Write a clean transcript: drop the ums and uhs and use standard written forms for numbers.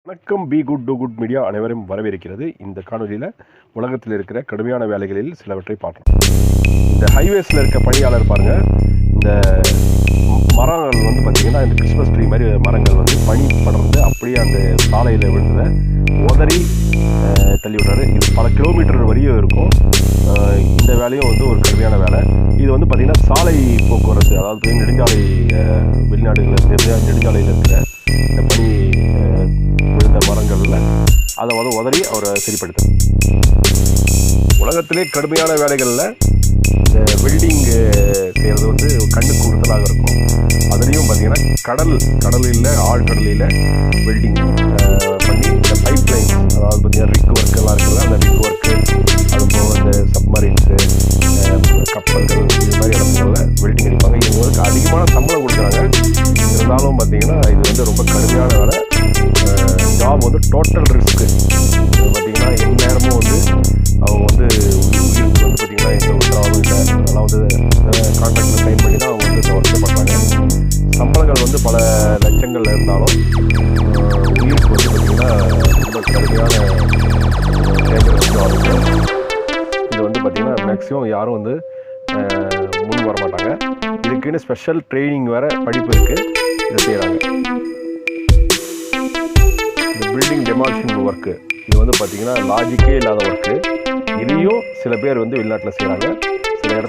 வணக்கம். Be good do good media அனைவரும் வரவேற்கிறது. இந்த காணொலியில் உலகத்தில் இருக்கிற கடுமையான வேலைகளில் சிலவற்றை பார்க்கலாம். இந்த ஹைவேஸில் இருக்க பணியாளர் பாருங்கள், இந்த மரங்கள் வந்து பார்த்திங்கன்னா இந்த கிறிஸ்மஸ் ட்ரீ மாதிரி மரங்கள் வந்து பனி படர்ந்து அப்படியே அந்த சாலையில் விழுந்த உதறி தள்ளி விடுறாரு. இது பல கிலோமீட்டர் வரையும் இருக்கும். இந்த வேலையும் வந்து ஒரு கடுமையான வேலை. இது வந்து பார்த்திங்கன்னா சாலை போக்குவரத்து, அதாவது நெடுஞ்சாலை, வெளிநாடுகளில் நெடுஞ்சாலையில் இருக்கிற இந்த பனி விழுந்த மரங்களில் அதை வந்து உதறி அவரை சரிப்படுத்த. உலகத்திலே கடுமையான வேலைகளில் இந்த வெல்டிங் செய்கிறது வந்து கண்ணுக்கு உறுத்தலாக இருக்கும். அதுலேயும் பார்த்திங்கன்னா கடலில் ஆழ்கடலில் வெல்டிங் பண்ணி இந்த பைப் லைன்ஸ், அதாவது பார்த்திங்கன்னா ரிக் ஒர்க்கெல்லாம் இருக்குல்ல, அந்த ரிக் ஒர்க்கு, அதுபோக இந்த சப்மரீன்ஸு, கப்பல்கள், இது மாதிரி இடங்களில் வெல்டிங் அடிப்பாங்க. இவங்களுக்கு அதிகமான சம்பளம் கொடுக்குறாங்க. இருந்தாலும் பார்த்திங்கன்னா இது வந்து ரொம்ப கடுமையான வேலை. ஜாப் வந்து டோட்டல் ரிஸ்க்கு. பார்த்திங்கன்னா எந்நேரமும் வந்து அவங்க வந்து உயிருக்கு வந்து பார்த்திங்கன்னா எந்த உத்தரவாதம் இல்லை. அதெல்லாம் வந்து கான்ட்ராக்டில் சைன் பண்ணி தான் அவங்க வந்து ஒர்க்கே பண்ணுறாங்க. சம்பளங்கள் வந்து பல லட்சங்கள் இருந்தாலும் உயிருக்கு வந்து பார்த்திங்கன்னா ரொம்ப கடுமையான ஜாப். இது வந்து பார்த்திங்கன்னா மேக்ஸிமம் யாரும் வந்து முன் வர மாட்டாங்க. இதுக்குன்னு ஸ்பெஷல் ட்ரைனிங் வேறு படிப்பு இருக்குது. இதை செய்கிறாங்க. பில்டிங் டெமாலிஷன் ஒர்க்கு, இது வந்து பார்த்திங்கன்னா லாஜிக்கே இல்லாத ஒர்க்கு. இதையும் சில பேர் வந்து வெளிநாட்டில் செய்கிறாங்க. சில இடத்துல